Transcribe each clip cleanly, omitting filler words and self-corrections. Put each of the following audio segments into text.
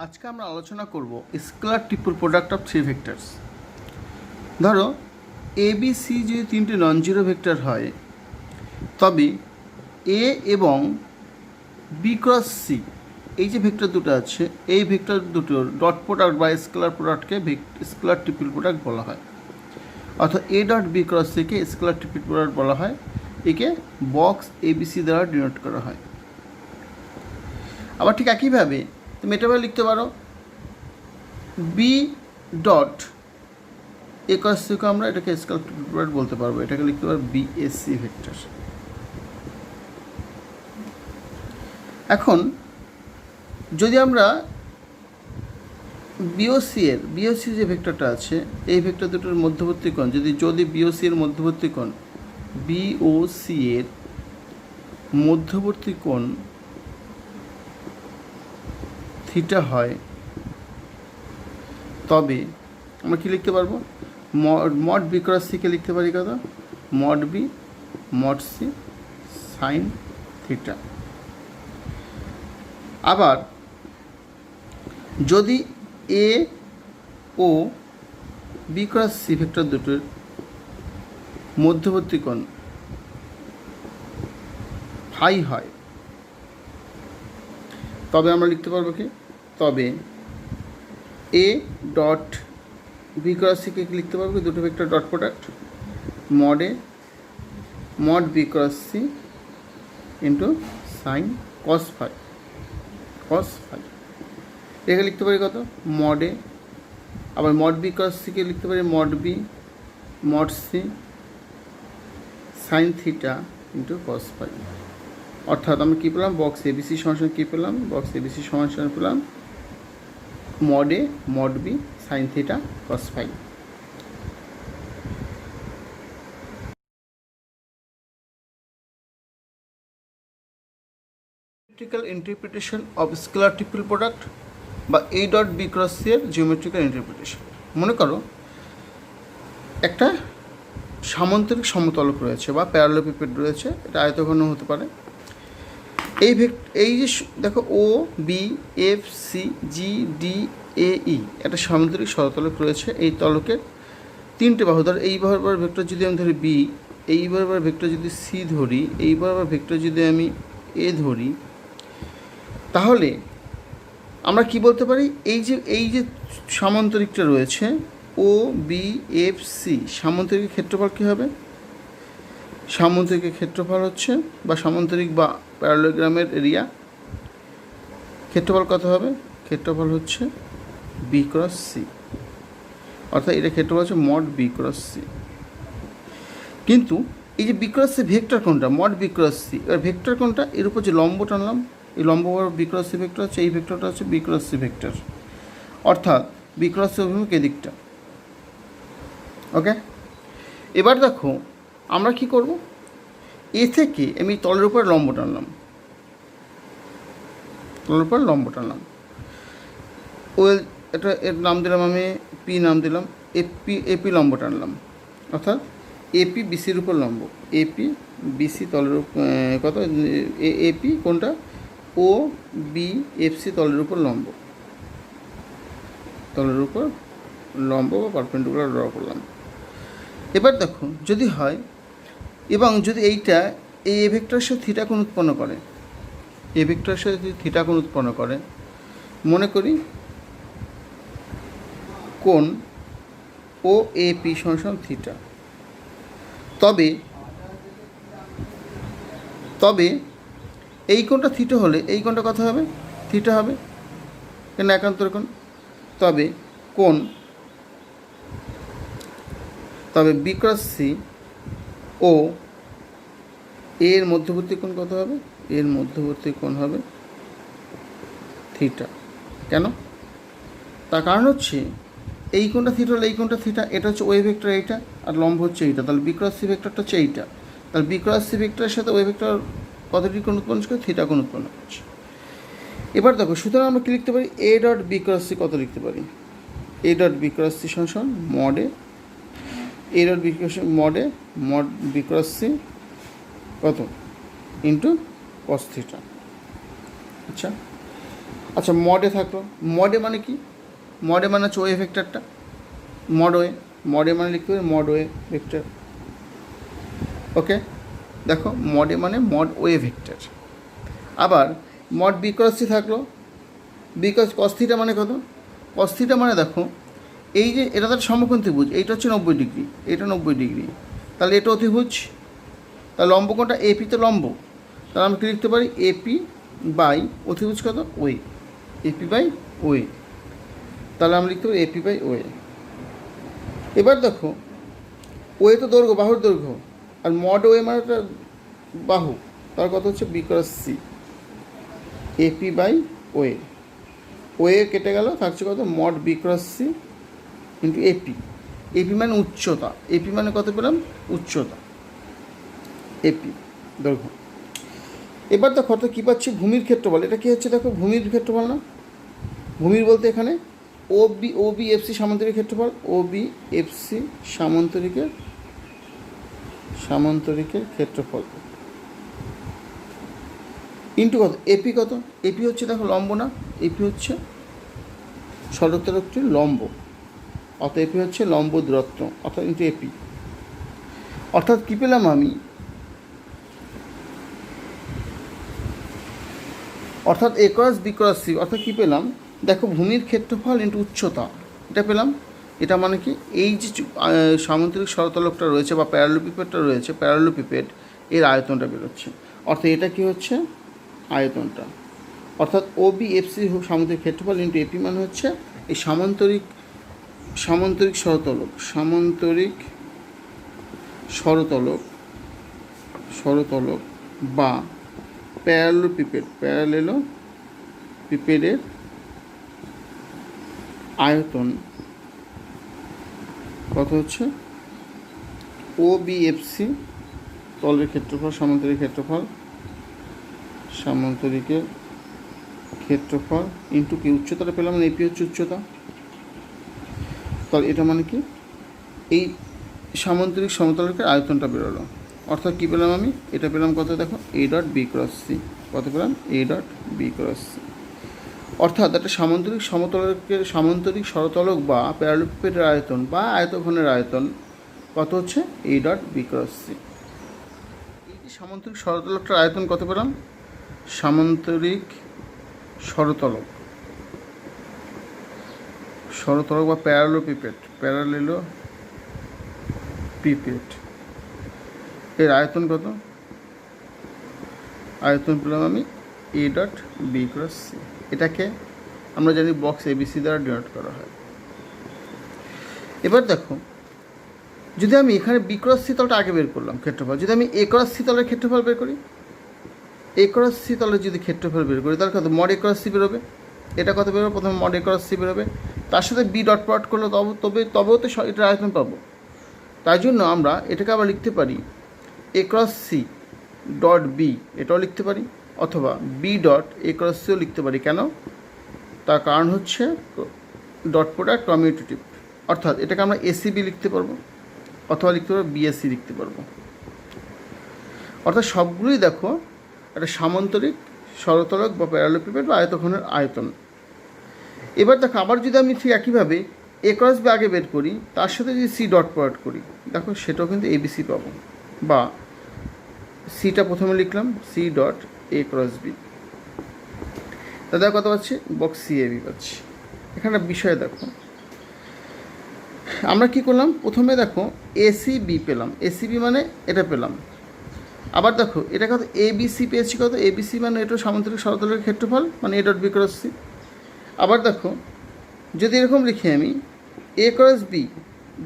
আজকে আমরা আলোচনা করব scalar triple product of three vectors. ধরো এ বি সি যদি তিনটে নন জিরো ভেক্টর হয়, তবে এ এবং বি ক্রস সি এই যে ভেক্টর দুটো আছে, এই ভেক্টর দুটোর ডট প্রোডাক্ট বা স্কেলার প্রোডাক্টকে স্কেলার ট্রিপল প্রোডাক্ট বলা হয়। অর্থাৎ এ ডট বি ক্রস সিকে স্কেলার ট্রিপল প্রোডাক্ট বলা হয়। একে বক্স এবিসি দ্বারা ডিনোট করা হয়। আবার ঠিক একইভাবে তুমি এটা লিখতে পারো বি ডট এ ক্রস সিকে আমরা এটাকে স্কেলার ট্রিপল প্রোডাক্ট বলতে পারবো। এটাকে লিখতে পারবো বিএসসি ভেক্টর। এখন যদি আমরা বিওসি যে ভেক্টরটা আছে, এই ভেক্টর দুটোর মধ্যবর্তী কোণ যদি বিওসি এর মধ্যবর্তী কোণ বিওসি এর মধ্যবর্তী কোণ থিটা হয়, তবে আমরা কি লিখতে পারবো? মড বি ক্রস সিকে লিখতে পারি কত? Mod B mod C sine theta. আবার যদি এ ও বি ক্রস সি ভেক্টর দুটোর মধ্যবর্তী কোণ ফাই হয়, তবে আমরা লিখতে পারবো কি? তবে এ ডট বি ক্রস সিকে লিখতে পারবো দুটো vector dot product mod B cross C into sine cos phi. একে লিখতে পারি কত? মডে। আবার মড বি ক্রস সিকে লিখতে পারি mod B mod C sine theta into cos phi. অর্থাৎ আমরা কী পেলাম? বক্স এবিসি সমান কী পেলাম? বক্স এবিসি সমান পেলাম মডে mod B sine theta cos phi. Geometrical interpretation of scalar triple product বা A dot B cross C এর জিওমেট্রিক্যাল ইন্টারপ্রিটেশন। মনে করো একটা সামান্তরিক সমতলক রয়েছে বা প্যারালেলোপিপেড রয়েছে, এটা আয়তঘন হতে পারে। এই যে দেখো O B F C G D A E একটা সামান্তরিক সমতলক রয়েছে। এই তলকের তিনটে বাহু, ধর এই বরাবর ভেক্টর যদি আমি ধরি বি, এই বরাবর ভেক্টর যদি সি ধরি, এই বরাবর ভেক্টর যদি আমি এ ধরি, তাহলে আমরা কি বলতে পারি? এই যে সামান্তরিকটা রয়েছে ও বি এফ সি, সামান্তরিকের ক্ষেত্রফল কী হবে? সামান্তরিকের ক্ষেত্রফল হচ্ছে বা সামান্তরিক বা প্যারালোগ্রামের এরিয়া ক্ষেত্রফল কত হবে? ক্ষেত্রফল হচ্ছে বি ক্রস সি। অর্থাৎ এটা ক্ষেত্রফল হচ্ছে মড বি ক্রস সি। কিন্তু এই যে বি ক্রস সি ভেক্টর কোনটা? Mod B cross C. এবার ভেক্টর কোনটা? এর উপর যে লম্ব টানলাম, এই লম্ব বি ক্রস সি ভেক্টর হচ্ছে, এই ভেক্টরটা হচ্ছে বি ক্রস সি ভেক্টর। অর্থাৎ বি ক্রস সি অভিমুখ এদিকটা। ওকে, এবার দেখো আমরা কি করব? এ থেকে আমি তলের উপর লম্ব টানলাম, এটা এর নাম দিলাম আমি পি, নাম দিলাম এপি লম্ব টানলাম। অর্থাৎ এপি বিসির উপর লম্ব, এপি বিসি তলের কত? এপি কোনটা? ও বি এফ সি তলের উপর লম্ব বা পারপেন্ডিকুলার ড্র করলাম। এবার দেখো যদি হয় এবং যদি এইটা এই এ ভেক্টরের সাথে থিটা কোণ উৎপন্ন করে, এ ভেক্টরের সাথে যদি থিটা কোণ উৎপন্ন করে, মনে করি কোণ ও এ পি সমান থিটা, তবে এই কোণটা থিটা হলে এই কোণটা কত হবে? থিটা হবে, কেন? একান্তর কোণ। তবে বি ক্রস সি ও এর মধ্যবর্তী কোণ কত হবে? এর মধ্যবর্তী কোণ হবে থিটা। কেন? তার কারণ হচ্ছে এই কোণটা থিটা হলে এই কোণটা থিটা, এটা হচ্ছে ওয়ে ভেক্টর এইটা, আর লম্ব হচ্ছে এইটা। তাহলে বি ক্রস সি ভেক্টরটা হচ্ছে এইটা। তাহলে বি ক্রস সি ভেক্টরের সাথে ওয়ে ভেক্টর কতটি কোণ উৎপন্ন করছে? থিটা কোণ উৎপন্ন করছে। এবার দেখো, সুতরাং আমরা কী লিখতে পারি, A dot B cross C কত লিখতে পারি, A dot B cross C সমান মডে এ ডট বি ক্রস মডে মড বি ক্রস সি কত ইন্টু কস থিটা। আচ্ছা আচ্ছা, মডে থাকলো, মডে মানে কি, মডে মানে হচ্ছে ওয়ে ভেক্টরটা, মডে মানে লিখতে পারি মড ওয়ে ভেক্টর। ওকে, দেখো মডে মানে মড ওয়ে ভেক্টর। আবার মড বি ক্রস সি থাকলো, বিকজ কস থিটা মানে কত, কস থিটা মানে দেখো এই যে এটা তার সমকোণ ত্রিভুজ, এইটা হচ্ছে 90 ডিগ্রি, এটা 90 ডিগ্রি, তাহলে এটা অতিভুজ, তাহলে লম্ব কোণটা এপি তো লম্ব, তাহলে আমরা কী লিখতে পারি, এপি বাই অতিভুজ কত ওয়ে, এপি বাই ওয়ে, তাহলে আমরা লিখতে পারি এপি বাই ওয়ে। এবার দেখো ওয়ে তো দৈর্ঘ্য, বাহুর দৈর্ঘ্য, আর মড ওয়ে মানে একটা বাহু, তার কত হচ্ছে B cross C, AP by way, way কেটে গেল, থাকছে কত mod B cross C into AP, AP মানে উচ্চতা, এপি মানে কত পেলাম উচ্চতা, এপি দৈর্ঘ্য। এবার দেখো অর্থাৎ কী পাচ্ছি, ভূমির ক্ষেত্রফল, এটা কী হচ্ছে দেখো ভূমির ক্ষেত্রফল না, ভূমির বলতে এখানে ও বি এফ সি সামান্তরিক ক্ষেত্রফল, ও বি এফ সি সামান্তরিকের ক্ষেত্রফল ইন্টু কত এপি, কত এপি হচ্ছে দেখো লম্ব না, এপি হচ্ছে সরলতরকটির লম্ব, অর্থাৎ এপি হচ্ছে লম্ব দূরত্ব, অর্থাৎ ইন্টু এপি। অর্থাৎ কী পেলাম আমি, অর্থাৎ A cross B cross C, অর্থাৎ কী পেলাম দেখো ভূমির ক্ষেত্রফল ইন্টু উচ্চতা, এটা পেলাম। এটা মানে কি, এই যে সামান্তরিক সরলতলকটা রয়েছে বা প্যারালোপিপেডটা রয়েছে, প্যারালোপিপেড এর আয়তনটা বেরোচ্ছে, অর্থাৎ এটা কি হচ্ছে আয়তনটা, অর্থাৎ ও বি এফ সি সামান্তরিক ক্ষেত্রফল ইন্টু এপি মানে হচ্ছে এই সামান্তরিক সরতলক বা প্যারালোপিপেডের আয়তন কত হচ্ছে ও বি এফ সি তলের ক্ষেত্রফল, সামান্তরিকের ক্ষেত্রফল ইন্টু কি উচ্চতাটা পেলাম না, এপি হচ্ছে উচ্চতা, তাহলে এটা মানে কি এই সামান্তরিক সমতলকের আয়তনটা বেরোলো। অর্থাৎ কী পেলাম আমি, এটা পেলাম কত দেখো A dot B cross C, কত পেলাম A dot B cross C, অর্থাৎ একটা সামান্তরিক সরতলক বা প্যারালোপিপেডের আয়তন বা আয়তঘনের আয়তন কত হচ্ছে A dot B cross C. এই যে সামান্তরিক সরতলকটার আয়তন কত পেলাম, সামান্তরিক সরতলক বা প্যারালোপিপেড এর আয়তন কত, আয়তন পেলাম আমি A dot B cross C. এটাকে আমরা জানি বক্স এবিসি দ্বারা ডিনোট করা হয়। এবার দেখো যদি আমি এখানে বি ক্রস সি তলটা আগে বের করলাম ক্ষেত্রফল, যদি আমি এ ক্রস সি তলের ক্ষেত্রফল বের করি, এ ক্রস সি তলের যদি ক্ষেত্রফল বের করি তাহলে কত মড এ ক্রস সি বেরোবে, এটা কত বেরোবে, প্রথমে মড এ ক্রস সি বেরোবে, তার সাথে বি ডট প্রডাক্ট করলে তবেও তো এটার আয়তন পাবো। তাই জন্য আমরা এটাকে আবার লিখতে পারি A cross C dot B, এটাও লিখতে পারি, অথবা বি ডট এ ক্রস সিও লিখতে পারি। কেন, তার কারণ হচ্ছে ডট প্রোডাক্ট কমিউটেটিভ, অর্থাৎ এটাকে আমরা এসিবি লিখতে পারবো অথবা লিখতে পারবো বিএসসি লিখতে পারবো। অর্থাৎ সবগুলোই দেখো একটা সামান্তরিক সরতলক বা প্যারালোপিপেড বা আয়তঘনের আয়তন। এবার দেখো আবার যদি আমি ঠিক একইভাবে এ ক্রস বি আগে বের করি, তার সাথে যদি সি ডট প্রোডাক্ট করি, দেখো সেটাও কিন্তু এবিসি পাবো, বা সিটা প্রথমে লিখলাম C dot A cross B, তাদের কত পাচ্ছি বক্স সি এবি পাচ্ছি। এখানে বিষয় দেখো আমরা কি করলাম, প্রথমে দেখো এসিবি পেলাম, এসিবি মানে এটা পেলাম, আবার দেখো এটা কত এবিসি পেয়েছি, কত এবিসি মানে এটা সামান্তরিক সরলতলের ক্ষেত্রফল মানে A dot B cross C. আবার দেখো যদি এরকম লিখি আমি A cross B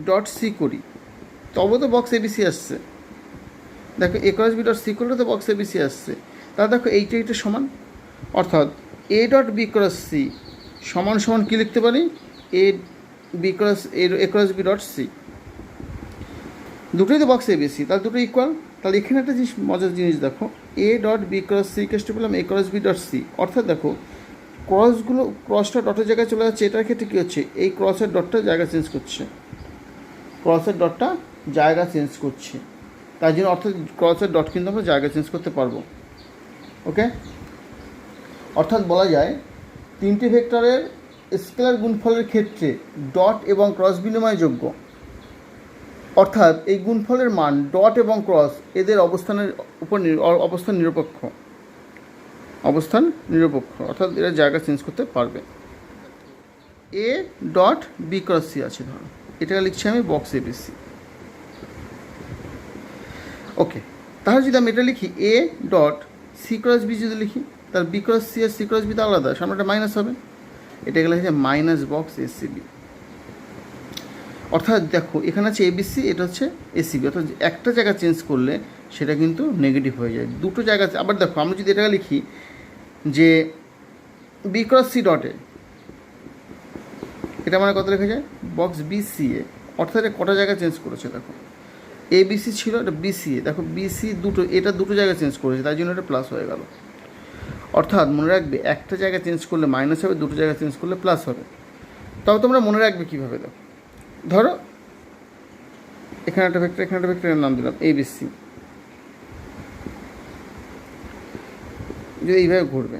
dot C করি, তবে তো বক্স এবিসি আসছে, দেখো A cross B dot C করলে তো বক্স এবিসি আসছে, তাহলে দেখো এইটা সমান, অর্থাৎ A dot B cross C সমান কী লিখতে পারি, A cross B dot C, দুটোই তো বক্স এবিসি, তাহলে দুটো ইকুয়াল। তাহলে এখানে একটা জিনিস মজার জিনিস দেখো, A dot B cross C কেসটা পেলাম A cross B dot C, অর্থাৎ দেখো ক্রসগুলো, ক্রসটা ডটের জায়গায় চলে যাচ্ছে, এটার ক্ষেত্রে কী হচ্ছে, এই ক্রসের ডটটা জায়গা চেঞ্জ করছে, ক্রসের ডটটা জায়গা চেঞ্জ করছে, তাই জন্য অর্থাৎ ক্রসের ডট কিন্তু আমরা জায়গা চেঞ্জ করতে পারবো। ওকে, অর্থাৎ বলা যায় তিনটি ভেক্টরের স্কেলার গুণফলের ক্ষেত্রে ডট এবং ক্রস বিনিময়যোগ্য, অর্থাৎ এই গুণফলের মান ডট এবং ক্রস এদের অবস্থানের উপর অবস্থান নিরপেক্ষ, অর্থাৎ এরা জায়গা চেঞ্জ করতে পারবে। A dot B cross C আছে, ধরো এটাকে লিখছি আমি বক্স এবিসি। ওকে, তাহলে যদি আমি এটা লিখি A dot C cross B যদি লিখি, তার বি ক্রস সি আর সি ক্রস বি তো আলাদা, সামনে একটা মাইনাস হবে, এটাকে লিখছে মাইনাস বক্স এসিবি। অর্থাৎ দেখো এখানে আছে এবিসি, এটা হচ্ছে এসিবি, অর্থাৎ একটা জায়গা চেঞ্জ করলে সেটা কিন্তু নেগেটিভ হয়ে যায়, দুটো জায়গা। আবার দেখো আমরা যদি এটাকে লিখি যে বি ক্রস সি ডটে, এটা মানে কত লেখা যায় বক্স বিসিএ, অর্থাৎ এটা কটা জায়গা চেঞ্জ করেছে, দেখো এবিসি ছিল, এটা বিসিএ, দেখো বিসি দুটো, এটা দুটো জায়গা চেঞ্জ করেছে, তাই জন্য এটা প্লাস হয়ে গেল। অর্থাৎ মনে রাখবে একটা জায়গা চেঞ্জ করলে মাইনাস হবে, দুটো জায়গা চেঞ্জ করলে প্লাস হবে। তবে তোমরা মনে রাখবে কীভাবে, দেখো ধরো এখানে একটা ভেক্টর, এখানে একটা ভেক্টরের নাম দিলাম এবিসি, যদি এইভাবে ঘুরবে,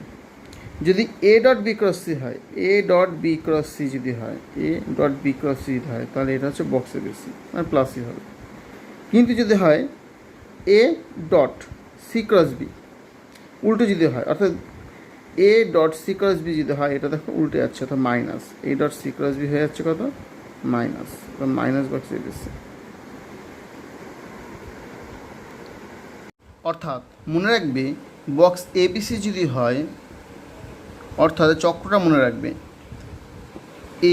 যদি A dot B cross C হয়, A dot B cross C যদি হয়, A dot B cross C যদি হয়, তাহলে এটা হচ্ছে বক্স এবিসি, মানে প্লাসই হবে। কিন্তু যদি হয় A dot C cross B, উল্টো যদি হয়, অর্থাৎ A dot C cross B যদি হয়, এটা দেখো উল্টে যাচ্ছে, অর্থাৎ minus A dot C cross B হয়ে যাচ্ছে কত, মাইনাস, মাইনাস বক্স এবিসি। অর্থাৎ মনে রাখবে বক্স এবিসি যদি হয়, অর্থাৎ চক্রটা মনে রাখবে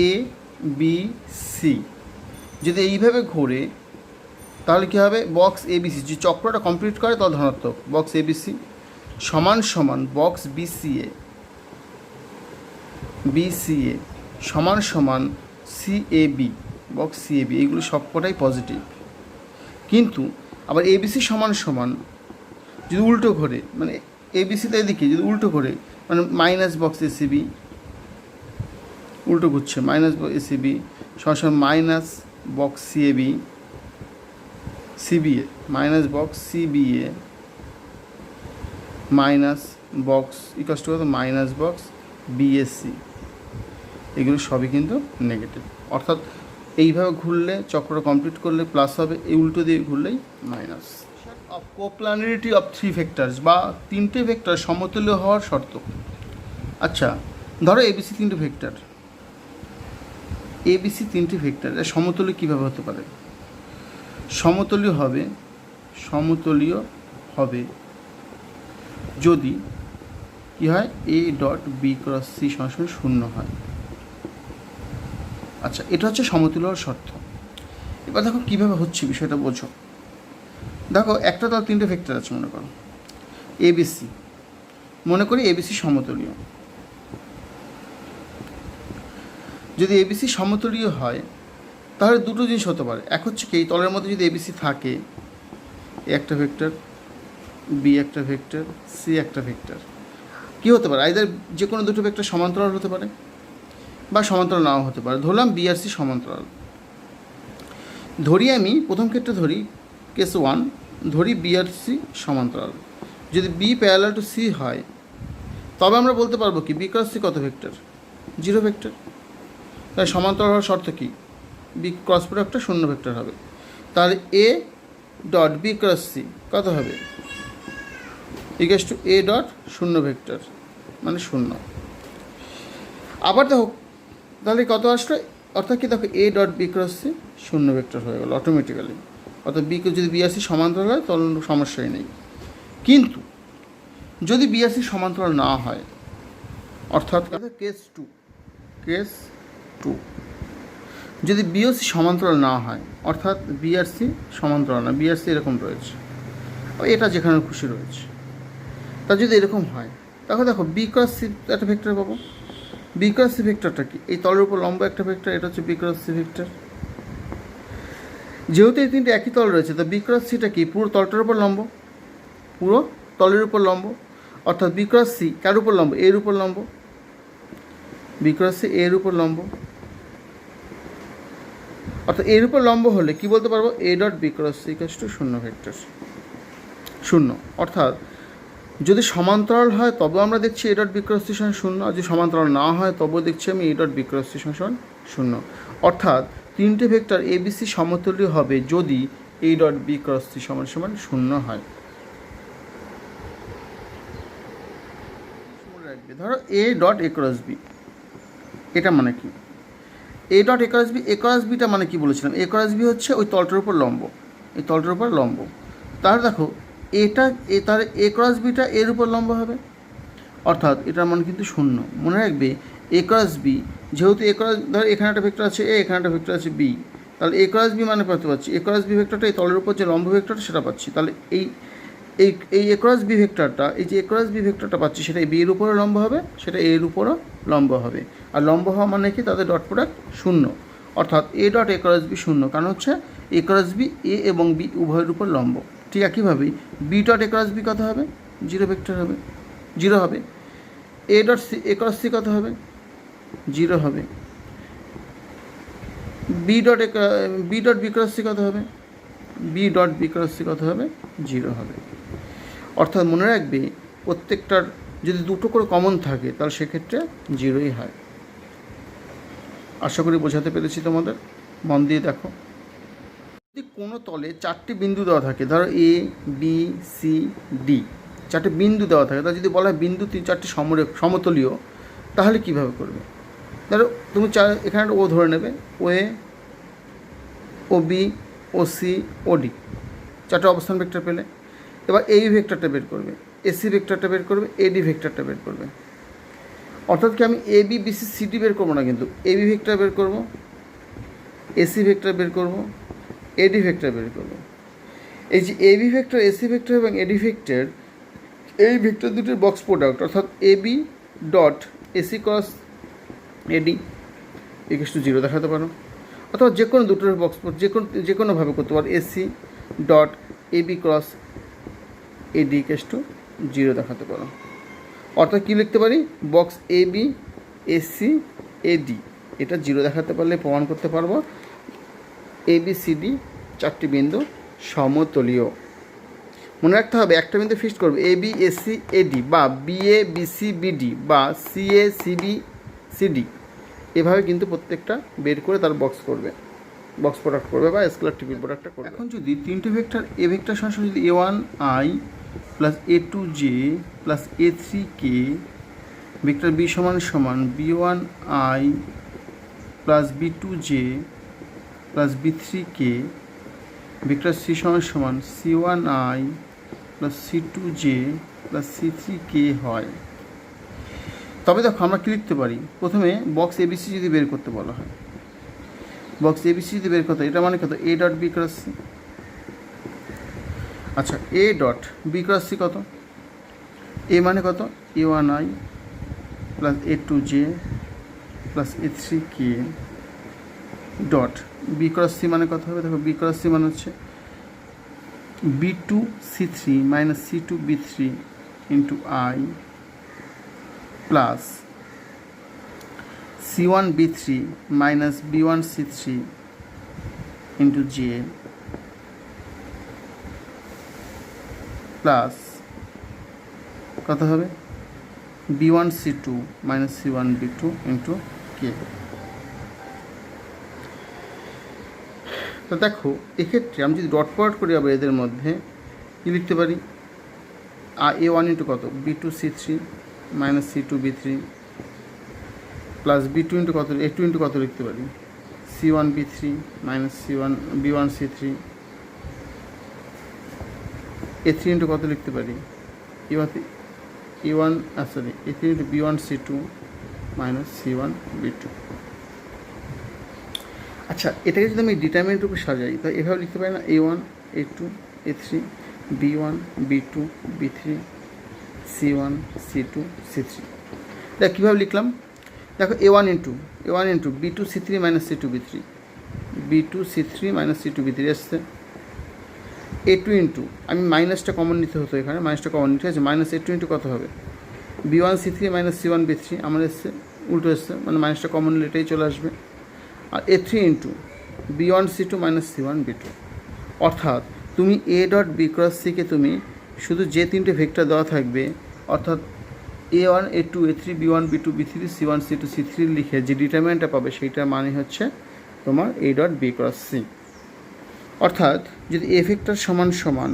এ বি সি, যদি এইভাবে ঘোরে তাহলে কী হবে, বক্স এবিসি যদি চক্রটা কমপ্লিট করে তাহলে ধনাত্মক, বক্স এবিসি সমান সমান বক্স বিসিএ, বিসিএ সমান সমান সিএবি, বক্স সিএবি, এইগুলো সবকটাই পজিটিভ। কিন্তু আবার এবিসি সমান সমান যদি উল্টো ঘোরে, মানে এবিসিতে এদিকে যদি উল্টো ঘোরে, মানে মাইনাস বক্স এসিবি, উল্টো ঘুরছে, মাইনাস এসিবি সমান সমান minus box CAB, CBA minus box CBA minus box equal to কত, মাইনাস বক্স বিএসসি, এগুলো সবই কিন্তু নেগেটিভ। অর্থাৎ এইভাবে ঘুরলে চক্রটা কমপ্লিট করলে প্লাস হবে, এই উল্টো দিয়ে ঘুরলেই minus. Of coplanarity of three vectors, বা তিনটে ভেক্টর সমতুল্য হওয়ার শর্ত। আচ্ছা ধরো এবিসি তিনটে ভেক্টর, এবিসি তিনটে ভেক্টর, সমতুল্য কীভাবে হতে পারে, সমতুল্য হবে যদি কী হয়, A dot B cross C সমান শূন্য হয়। আচ্ছা এটা হচ্ছে সমতুল্য হওয়ার শর্ত। এবার দেখো কীভাবে হচ্ছে বিষয়টা বোঝো। দেখো একটা তো তিনটে ভেক্টর আছে, মনে করো এবিসি, মনে করি এবিসি সমতুল্য। যদি এবিসি সমতুল্য হয় তাহলে দুটো জিনিস হতে পারে, এক হচ্ছে কি এই তলের মধ্যে যদি এবিসি থাকে, এ একটা ভেক্টর, বি একটা ভেক্টর, সি একটা ভেক্টর, কী হতে পারে, আইদার যে কোনো দুটো ভেক্টর সমান্তরাল হতে পারে বা সমান্তরাল নাও হতে পারে। ধরলাম বি আর সি সমান্তরাল, ধরি আমি প্রথম ক্ষেত্রে ধরি কেস 1, ধরি বি আর সি সমান্তরাল। যদি বি প্যারালাল টু সি হয় তবে আমরা বলতে পারবো কি বি ক্রস সি কত ভেক্টর, 0 ভেক্টর। তাই সমান্তরাল হওয়ার শর্ত কি, বি ক্রস প্রোডাক্টটা 0 ভেক্টর হবে। তাহলে A dot B cross C কত হবে, equals to A dot 0 vector, মানে 0। আবার দেখো তাহলে কত আসলো, অর্থাৎ কি দেখো A dot B cross C 0 vector হয়ে গেল অটোমেটিক্যালি। অর্থাৎ বি যদি বি আর সি সমান্তরাল হয় তাহলে সমস্যাই নেই। কিন্তু যদি বি আর সি সমান্তরাল না হয়, অর্থাৎ কেস 2, যদি বি ও সি সমান্তরাল না হয়, অর্থাৎ বি আর সি সমান্তরাল না, বি আর সি এরকম রয়েছে, এটা যেখানে খুশি রয়েছে, তা যদি এরকম হয় তাহলে দেখো বি ক্রস সি একটা ভেক্টর পাবো। বি ক্রস সি ভেক্টরটা কি, এই তলের উপর লম্ব একটা ভেক্টর, এটা হচ্ছে বি ক্রস সি ভেক্টর। যেহেতু এই তিনটে একই তল রয়েছে, তো বি ক্রস সিটা কি পুরো তলটার উপর লম্ব, পুরো তলের উপর লম্ব, অর্থাৎ বি ক্রস সি কার উপর লম্ব, এর উপর লম্ব। বি ক্রস সি এর উপর লম্ব, অর্থাৎ এর উপর লম্ব হলে কি বলতে পারবো, A dot B cross C equals to শূন্য ভেক্টর, শূন্য। অর্থাৎ যদি সমান্তরাল হয় তবে আমরা দেখছি A dot B cross C সমান শূন্য, আর যদি সমান্তরাল না হয় তবেও দেখছি আমি A dot B cross C সমান শূন্য। অর্থাৎ তিনটে ভেক্টর এ বি সি সমতুল্য হবে যদি A dot B cross C সমান সমান শূন্য হয়। ধরো A dot A cross B, এটা মানে কি, এ ডট এ ক্রস বিটা মানে কি বলেছিলাম, এ ক্রস বি হচ্ছে ওই তলটার উপর লম্ব, এই তলটার উপর লম্ব। তাহলে দেখো এটা তার এ ক্রস বিটা এর উপর লম্ব হবে, অর্থাৎ এটার মান কিন্তু শূন্য। মনে রাখবে এ ক্রস বি, যেহেতু এ ক্রস, ধর এখানে একটা ভেক্টর আছে এ, এখানে একটা ভেক্টর আছে বি, তাহলে এ ক্রস বি মানে পেতে পাচ্ছি এ ক্রস বি ভেক্টরটা এই তলের উপর যে লম্ব ভেক্টরটা সেটা পাচ্ছি। তাহলে এই এই এই এ ক্রস বি ভেক্টরটা, এই যে এ ক্রস বি ভেক্টরটা পাচ্ছি সেটা বি এর উপরও লম্ব হবে, সেটা এর উপরও লম্ব হবে। আর লম্ব হওয়া মানে কি, তাদের ডট প্রোডাক্ট শূন্য, অর্থাৎ A dot A cross B শূন্য, কারণ হচ্ছে এ ক্রস বি এ এবং বি উভয়ের উপর লম্ব। ঠিক একইভাবেই B dot A cross B কত হবে, জিরো ভেক্টর হবে, জিরো হবে। A dot C A cross C কত হবে, জিরো হবে। B dot B cross C কত হবে, B dot B cross C কত হবে, জিরো হবে। অর্থাৎ মনে রাখবে প্রত্যেকটার যদি দুটো করে কমন থাকে তাহলে সেক্ষেত্রে জিরোই হয়। আশা করি বোঝাতে পেরেছি তোমাদের, মন দিয়ে দেখো। যদি কোনো তলে চারটি বিন্দু দেওয়া থাকে, ধরো এ বি সি ডি, চারটি বিন্দু দেওয়া থাকে, তাহলে যদি বলা হয় বিন্দু চারটি সমতলীয়, তাহলে কিভাবে করবে। ধরো তুমি এখানে একটা ও ধরে নেবে, ও এ, ও বি, ও সি, ও ডি, চারটে অবস্থান ভেক্টর পেলে। এবার এই ভেক্টরটা বের করবে, এসি ভেক্টরটা বের করবে, এডি ভেক্টরটা বের করবে। অর্থাৎ কি আমি এ বি বিসি সিডি বের করবো না, কিন্তু এবি ভেক্টর বের করবো, এসি ভেক্টর বের করবো, এডি ভেক্টর বের করবো। এই যে এবি ভেক্টর, এসি ভেক্টর এবং এডি ভেক্টর, এই ভেক্টর দুটির বক্স প্রোডাক্ট, অর্থাৎ AB dot AC cross AD equals to zero দেখাতে পারো, অথবা যে কোনো দুটোর বক্স যে কোনোভাবে করতে পারো, AC dot AB cross AD equals to zero দেখাতে পারো। অর্থাৎ কী লিখতে পারি, box A B AC AD এটা জিরো দেখাতে পারলে প্রমাণ করতে পারবো এ বি সি ডি চারটি বিন্দু সমতলীয়। মনে রাখতে হবে একটা বিন্দু ফিক্সড করবে এ বি এসি এডি, বা বি এ বিসি বিডি, বা সি এ সিবি সিডি, এভাবে কিন্তু প্রত্যেকটা বের করে তার বক্স করবে, বক্স প্রোডাক্ট করবে বা স্কেলার ট্রিপল প্রোডাক্টটা করবে। এখন যদি তিনটে ভেক্টর, এ ভেক্টর সমান যদি A one I plus A two J plus A three K, vector B সমান সমান B one I plus B two J plus B three K, vector C সমান সমান C one I plus C two J plus C three K হয়, তবে দেখো আমরা কী লিখতে পারি, প্রথমে বক্স এবিসি যদি বের করতে বলা হয়, বক্স এবিসি যদি বের করতে, এটা মানে কত, A dot B cross C. আচ্ছা A dot B cross C কত, এ মানে কত, A one I plus A two J plus A three K dot B cross C মানে কত হবে, দেখো বি ক্রস সি মানে হচ্ছে B two C three minus C two B three into I plus C one B three minus B one C three into J plus কত হবে B one C two minus C one B two into K. তো দেখো এক্ষেত্রে আমি যদি dot product করি আবার এদের মধ্যে কী লিখতে পারি, এ ওয়ান ইন্টু কত, B two C three minus C two B three plus B two into কত, এ টু ইন্টু কত লিখতে পারি, C one B three minus C one B one C three, A three into কত লিখতে পারি, A one sorry A three into B one C two minus C one B two. আচ্ছা এটাকে যদি আমি ডিটারমিনেন্ট রূপে সাজাই তাহলে এভাবে লিখতে পারি না, A one A two A three B one B two B three C one C two C three. দেখ কীভাবে লিখলাম, দেখো A one into B two C three minus C two B three, B two C three minus C two B three আসছে, A two into আমি মাইনাসটা common নিতে হতো, এখানে মাইনাসটা কমন নিতে আছে, মাইনাস এ টু ইন্টু কত হবে, B one C three minus C one B three আমার এসছে উল্টো এসছে, মানে মাইনাসটা কমন নিলে এটাই চলে আসবে। আর A3 into B1C2 minus C1B2, অর্থাৎ তুমি A ডট B ক্রস Cকে তুমি শুধু যে তিনটে ভেক্টর দেওয়া থাকবে, অর্থাৎ A1 A2 A3 B1 B2 B3 C1 C2 C3 লিখে যে ডিটারমিনেন্টটা পাবে সেইটার মানে হচ্ছে তোমার A dot B cross C। অর্থাৎ যদি A ভেক্টর সমান সমান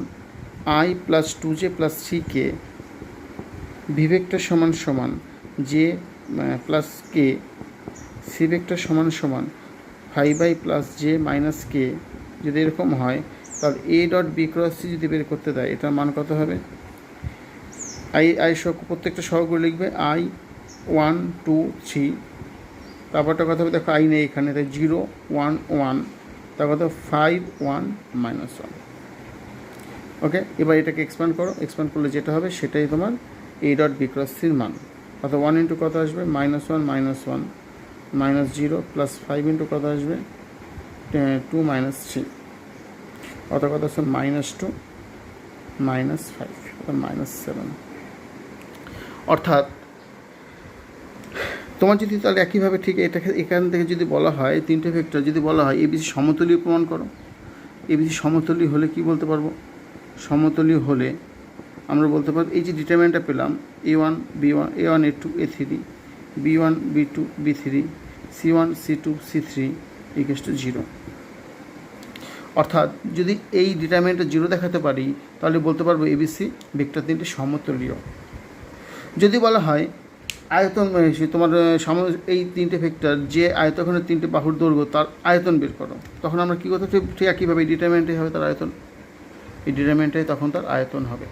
I plus 2J plus 3K, B vector সমান সমান J plus K, C vector সমান সমান 5I plus J minus K, যদি এরকম হয় তাহলে A dot B cross C যদি বের করতে দেয় এটার মান কত হবে? আই প্রত্যেকটা সহগুলো লিখবে I 1 2 3, তারপরটা কথা হবে, দেখো I নেই এখানে, তাই 0 1 1, তারপর 5 1 মাইনাস 1। ওকে, এবার এটাকে এক্সপ্যান্ড করো, এক্সপ্যান্ড করলে যেটা হবে সেটাই তোমার A ডট B ক্রস Cর মান। অর্থাৎ 1 ইন্টু কত আসবে? -1 -1 মাইনাস 0 প্লাস 5 ইন্টু কত আসবে? 2 মাইনাস 3, অত কত আছে? -2 মাইনাস 5 অর্থাৎ -7। অর্থাৎ তোমার যদি তাহলে একইভাবে ঠিক এটাকে এখান থেকে যদি বলা হয় তিনটে ভেক্টর যদি বলা হয় ABC সমতলীয় প্রমাণ করো, ABC সমতলীয় হলে কি বলতে পারবো? সমতলীয় হলে আমরা বলতে পারবো এই যে ডিটারমিনেন্টটা পেলাম A1 B1 A1 A2 A3 B1 B2 B3 C1 C2 C3 equals to 0। অর্থাৎ যদি এই ডিটারমিনেন্টটা 0 দেখাতে পারি তাহলে বলতে পারবো ABC ভেক্টর তিনটে সমতলীয়। যদি বলা হয় আয়তন তোমার এই তিনটে ভেক্টর যে আয়তক্ষণের তিনটে বাহুর দৈর্ঘ্য তার আয়তন বের করো, তখন আমরা কী করতে ঠিক একইভাবে ডিটারমিনেন্টই হবে তার আয়তন, এই ডিটারমিনেন্টটাই তখন তার আয়তন হবে।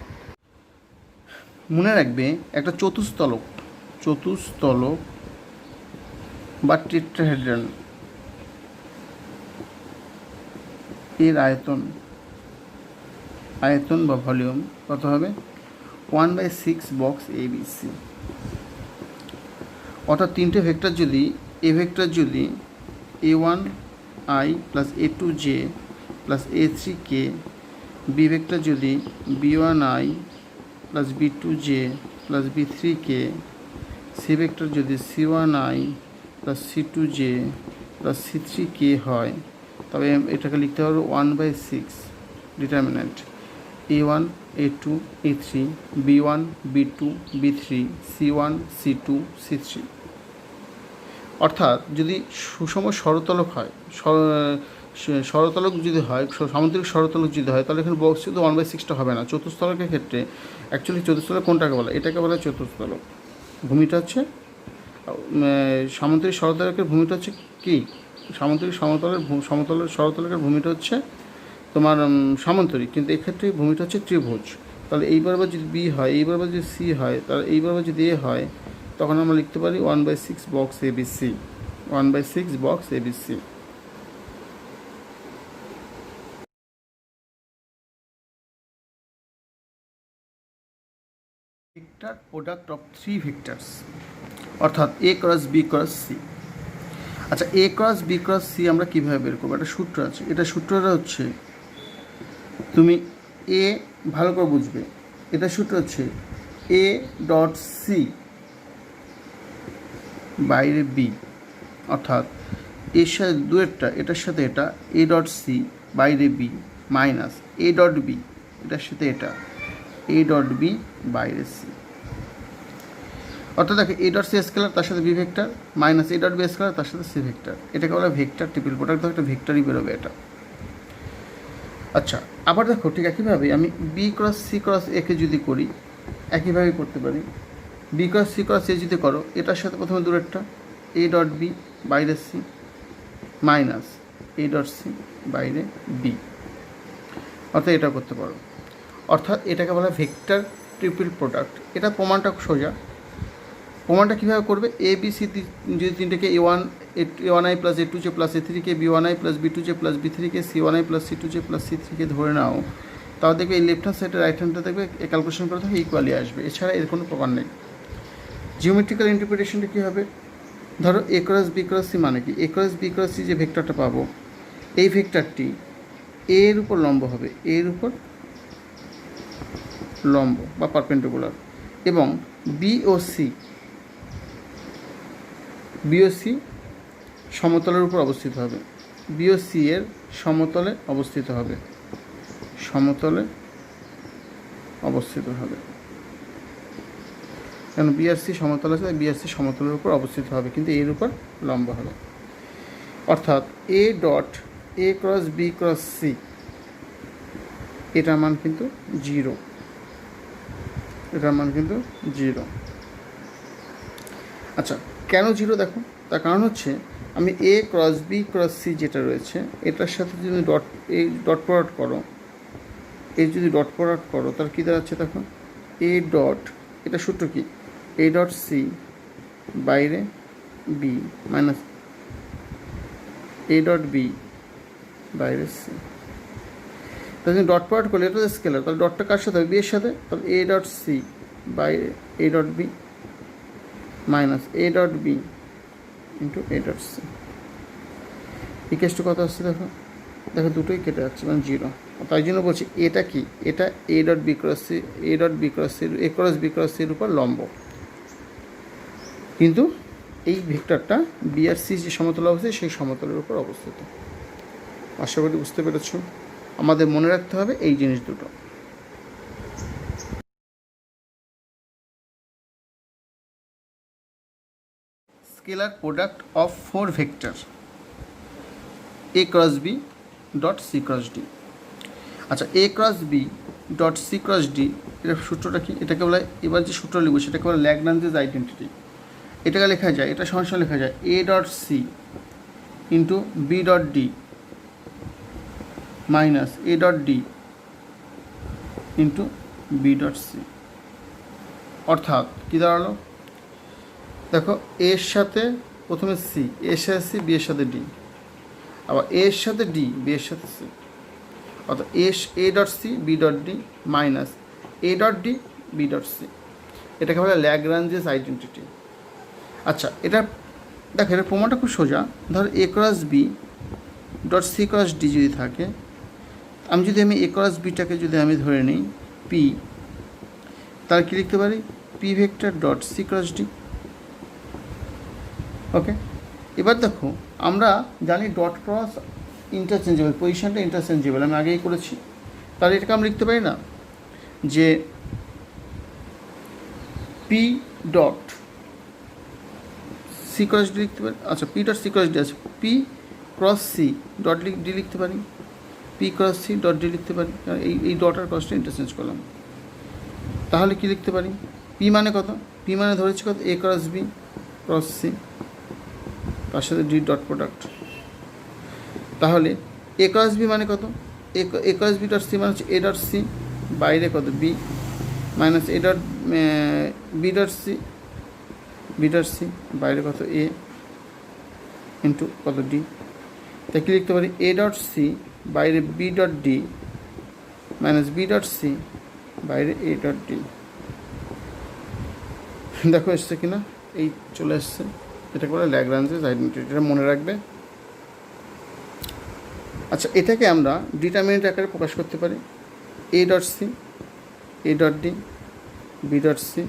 মনে রাখবে একটা চতুস্তলক বা টেট্রাহেড্রন এর আয়তন বা ভলিউম কত হবে? 1/6 বক্স ABC। অর্থাৎ তিনটে ভেক্টর যদি এ ভেক্টর যদি A1I plus A2J plus A3K, B vector যদি B1I plus B2J plus B3K, C vector যদি C1I plus C2J plus C3K হয়, তবে এটাকে লিখতে হবে 1/6 determinant A1 A2 A3 B1 B2 B3 C1 C2 C3। অর্থাৎ যদি সুষম ষড়তলক হয়, ষড়তলক যদি হয়, সামুদ্রিক ষড়তলক যদি হয়, তাহলে এখানে বক্স শুধু 1/6টা হবে না। চতুস্তলকের ক্ষেত্রে অ্যাকচুয়ালি চতুস্তলক কোনটাকে বলে? এটাকে বলা চতুস্তলক। ভূমিটা হচ্ছে সামুদ্রিক ষড়তলকের ভূমিটা হচ্ছে কি? সামুদ্রিক সমতলের ষড়তলকের ভূমিটা হচ্ছে তোমার সামান্তরিক, কিন্তু এক্ষেত্রে ভূমিটা হচ্ছে ত্রিভুজ। তাহলে এইবার যদি বি হয়, এইবার যদি সি হয়, তাহলে এইবার যদি এ হয়, তখন আমরা লিখতে পারি 1/6 box ABC, 1/6 box ABC। Vector product of 3 vectors, অর্থাৎ A cross B cross C। আচ্ছা, A cross B cross C আমরা কীভাবে বের করবো? একটা সূত্র আছে, এটা সূত্রটা হচ্ছে তুমি এ ভালো করে বুঝবে, এটা সূত্র হচ্ছে A ডট C বাইরে B, অর্থাৎ এর সাথে দুয়েরটা এটার সাথে এটা A ডট C বাইরে B minus A dot B এটার সাথে এটা A ডট B বাইরে C। অর্থাৎ দেখো A ডট C স্কেলার তার সাথে B vector minus A dot B scalar তার সাথে C ভেক্টর, এটাকে বলা ভেক্টর ট্রিপল প্রোডাক্ট। একটা ভেক্টরই বেরোবে এটা। আচ্ছা, আবার দেখো ঠিক একইভাবে আমি B cross C cross A কে যদি করি, একইভাবে করতে পারি। B cross C cross A যদি করো, এটার সাথে প্রথমে দূরেরটা A ডট B বাইরে C minus A dot C বাইরে B, অর্থাৎ এটা করতে পারো। অর্থাৎ এটাকে বলা ভেক্টর ট্রিপল প্রোডাক্ট। এটা প্রমাণটা সোজা। প্রমাণটা কীভাবে করবে? এ বি সি যদি তিনটেকে A1I plus A2J plus A3K B1I plus B2J plus B3K C1I plus C2J plus C3K ধরে নাও, তাও দেখবে এই লেফট হ্যান্ড সাইডের রাইট হ্যান্ডটা দেখবে ক্যালকুলেশন করে থাকে ইকুয়ালি আসবে, এছাড়া এর কোনো প্রমাণ নেই। জিওমেট্রিক্যাল ইন্টারপ্রিটেশনটা কী হবে? ধরো A cross B cross C মানে কি? A cross B cross C যে ভেক্টরটা পাবো, এই ভেক্টরটি এর উপর লম্ব হবে, এর উপর লম্ব বা পারপেন্ডিকুলার, এবং B ও C বি ও সি সমতলের উপর অবস্থিত হবে, বি ও সি এর সমতলে অবস্থিত হবে, সমতলে অবস্থিত হবে। কেন বি আর সি সমতল আছে, বি আর সি সমতলের উপর অবস্থিত হবে, কিন্তু এর উপর লম্ব হবে। অর্থাৎ A dot A cross B cross C এটার মান কিন্তু 0, এটার মান কিন্তু 0। আচ্ছা, কেন 0 দেখো, তার কারণ হচ্ছে আমি A cross B cross C যেটা রয়েছে এটার সাথে যদি ডট প্রোডাক্ট করো, যদি ডট প্রোডাক্ট করো তার কী দাঁড়াচ্ছে দেখো, এ ডট, এটা সূত্র কি, এ ডট সি বাইরে B minus A dot B বাইরে সি। তাহলে যদি ডট প্রোডাক্ট করলে এটা স্কেলার, তাহলে ডটটা কার সাথে হবে, বি এর সাথে, তাহলে এ ডট সি বাইরে A dot B minus A dot B into A dot C equal কত আসছে দেখো, দুটোই কেটে যাচ্ছে মানে 0। তাই জন্য বলছি এটা কি, এটা A dot B cross C, A dot B cross C, A cross B cross সির উপর লম্ব, কিন্তু এই ভেক্টরটা বি আর সি যে সমতল অবস্থিত সেই সমতলের উপর অবস্থিত। আশা করি বুঝতে পেরেছ। আমাদের মনে রাখতে হবে এই জিনিস দুটো। Scalar product of 4 vector A cross B dot C cross D. আচ্ছা, A cross B dot C cross D এর সূত্রটা কি, এটাকে বলে, এবার যে সূত্র লিখব সেটাকে বলে ল্যাগ্রাঞ্জেস আইডেন্টিটি। এটাকে লেখা যায়, এটা সমান লেখা যায় A dot C into B dot D minus A dot D into B dot C. অর্থাৎ কী দাঁড়ালো দেখো, এর সাথে প্রথমে সি, এর সাথে সি, বি এর সাথে ডি, আবার এর সাথে ডি, বি এর সাথে সি, অর্থাৎ A dot C B dot D minus A dot D B dot C. এটাকে বলে ল্যাগ্রাঞ্জেস আইডেন্টিটি। আচ্ছা, এটা দেখো, এর প্রমাণটা খুব সোজা। ধর A cross B dot C cross D যদি থাকে, আমি এ ক্রস বিটাকে যদি আমি ধরে নিই পি, তাহলে কী লিখতে পারি, P vector dot C cross D. Okay, এবার দেখো আমরা জানি ডট ক্রস ইন্টারচেঞ্জেবল, পজিশনটা ইন্টারচেঞ্জেবল, আমি আগেই করেছি। তাহলে এটাকে আমরা লিখতে পারি না যে P dot C cross D লিখতে পারি। আচ্ছা, P dot C cross D আছে, P cross C dot D লিখতে পারি, P cross C dot D লিখতে পারি, কারণ এই ডট আর ক্রসটা ইন্টারচেঞ্জ করলাম। তাহলে কি লিখতে পারি, পি মানে কত, পি মানে ধরেছি কত, A cross B cross C, তার সাথে ডি ডট প্রোডাক্ট। তাহলে এ ক্রস বি মানে কত, A cross B dot C মানে হচ্ছে এ ডট সি বাইরে কত B minus A dot B dot C, B dot C বাইরে কত এ ইন্টু কত ডি। তাই কী লিখতে পারি, এ ডট সি বাইরে B dot D minus B dot C বাইরে এ ডট ডি। দেখো এসছে কিনা, এই চলে এসছে। এটাকে বলে ল্যাগ্রাঞ্জেস আইডেন্টিটি, এটা মনে রাখবে। আচ্ছা, এটাকে আমরা ডিটারমিনেন্ট আকারে প্রকাশ করতে পারি, A dot C, A dot D, B dot C,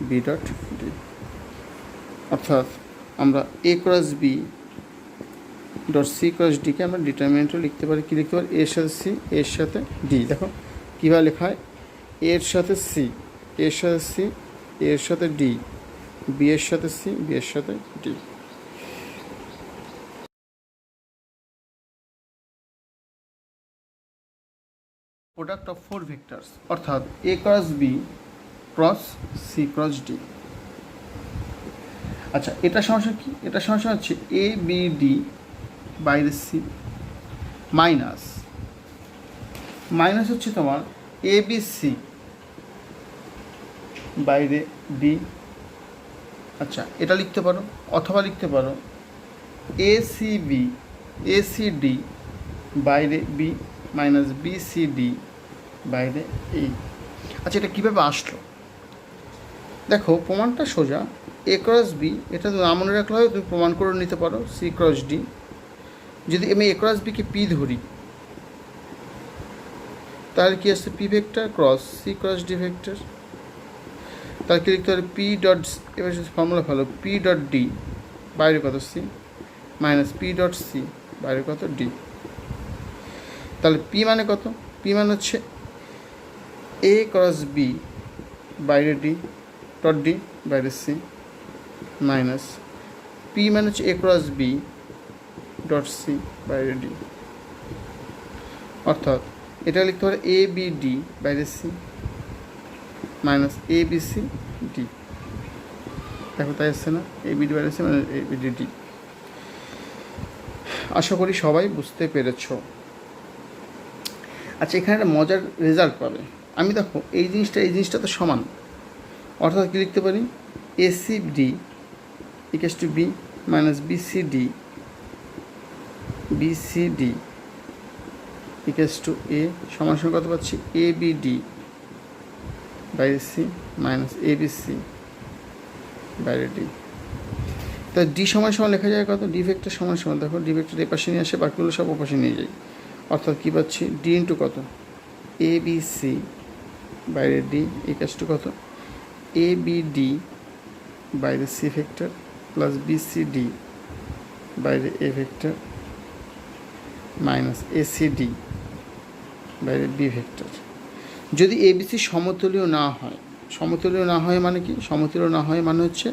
B dot D. অর্থাৎ আমরা A cross B dot C cross ডিকে আমরা ডিটারমিনেন্টও লিখতে পারি। কী লিখতে পারি, এর সাথে সি, এর সাথে ডি। দেখো কীভাবে লেখা হয়, এর সাথে সি, এর সাথে সি, এর সাথে ডি, বি এর সাথে সি, বি এর সাথে ডি। প্রোডাক্ট অফ 4 ভেক্টরস, অর্থাৎ A cross B cross C cross D. আচ্ছা, এটা সমস্যা কি, এটা সমস্যা হচ্ছে এ বি ডি বাইরে সি মাইনাস হচ্ছে তোমার এ বি সি বাইরে ডি। আচ্ছা, এটা লিখতে পারো, অথবা লিখতে পারো A C B, A C D বাইরে B minus B C D বাইরে এ। আচ্ছা, এটা কীভাবে আসলো দেখো, প্রমাণটা সোজা। এ ক্রস বি, এটা না মনে রাখলে হয়, তুমি প্রমাণ করে নিতে পারো সি ক্রস ডি। যদি আমি এ ক্রস বিকে পি ধরি, তাহলে কী আসছে, P vector cross C cross D vector. তাহলে কী লিখতে পারে, পি ডট, এবার formula follow, P dot D বাইরে কত C minus P dot C বাইরে কত ডি। তাহলে পি মানে কত? পি মানে হচ্ছে এ ক্রস বি বাইরে ডি ডট ডি বাইরে সি মাইনাস পি মানে হচ্ছে এ ক্রস বি ডট সি বাইরে ডি। অর্থাৎ এটা লিখতে পারে এ বি ডি বাইরে C minus A B C D. দেখো তাই আসছে না, এ বি ডি বাইরে C minus A B D D. আশা করি সবাই বুঝতে পেরেছ। আচ্ছা, এখানে একটা মজার রেজাল্ট পাবে। আমি দেখো এই জিনিসটা তো সমান, অর্থাৎ কী লিখতে পারি A C D equals to B minus B C D equals to A সমান সমান কত পাচ্ছি এ বি ডি বাইরে C minus A B C বাইরে ডি। তা ডি সমান সমান লেখা যায় কত? ডি ভেক্টর সমান সমান, দেখো ডি ভেক্টর এ পাশে নিয়ে আসে, বাকিগুলো সব ও পাশে নিয়ে যাই। অর্থাৎ কী পাচ্ছি ডি ইন্টু কত এ বি সি বাইরে ডি ইকুয়ালস টু কত এ বি ডি বাইরে C vector plus B C D বাইরে A vector minus A C D বাইরে বি ভেক্টর। যদি এ বি সি সমতুল্য না হয় মানে কি? সমতুল্য না হয় মানে হচ্ছে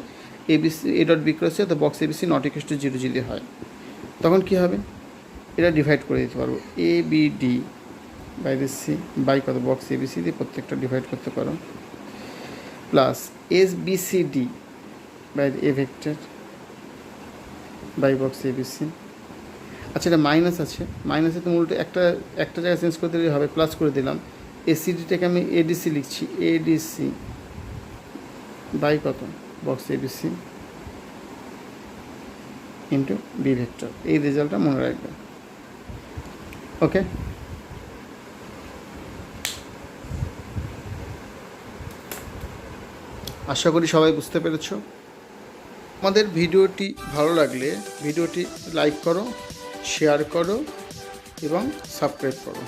A B C A dot B cross C, তো box A B C not equals to 0 যদি হয়, তখন কী হবে? এটা ডিভাইড করে দিতে পারবো এ বি ডি বাইরে সি বাই কত বক্স এ বি সি দিয়ে প্রত্যেকটা ডিভাইড করতে পারো plus S B C D বাইরে A vector by box A B C. আচ্ছা, এটা মাইনাস আছে, মাইনাসে তো উল্টো একটা জায়গায় চেঞ্জ করে দিলে হবে, প্লাস করে দিলাম। এসিডিটাকে আমি এডিসি লিখছি, এডিসি বাই কত box ABC into B vector. এই রেজাল্টটা মনে রাখবে। ওকে, আশা করি সবাই বুঝতে পেরেছ। আমাদের ভিডিওটি ভালো লাগলে ভিডিওটি লাইক করো, শেয়ার করো এবং সাবস্ক্রাইব করো।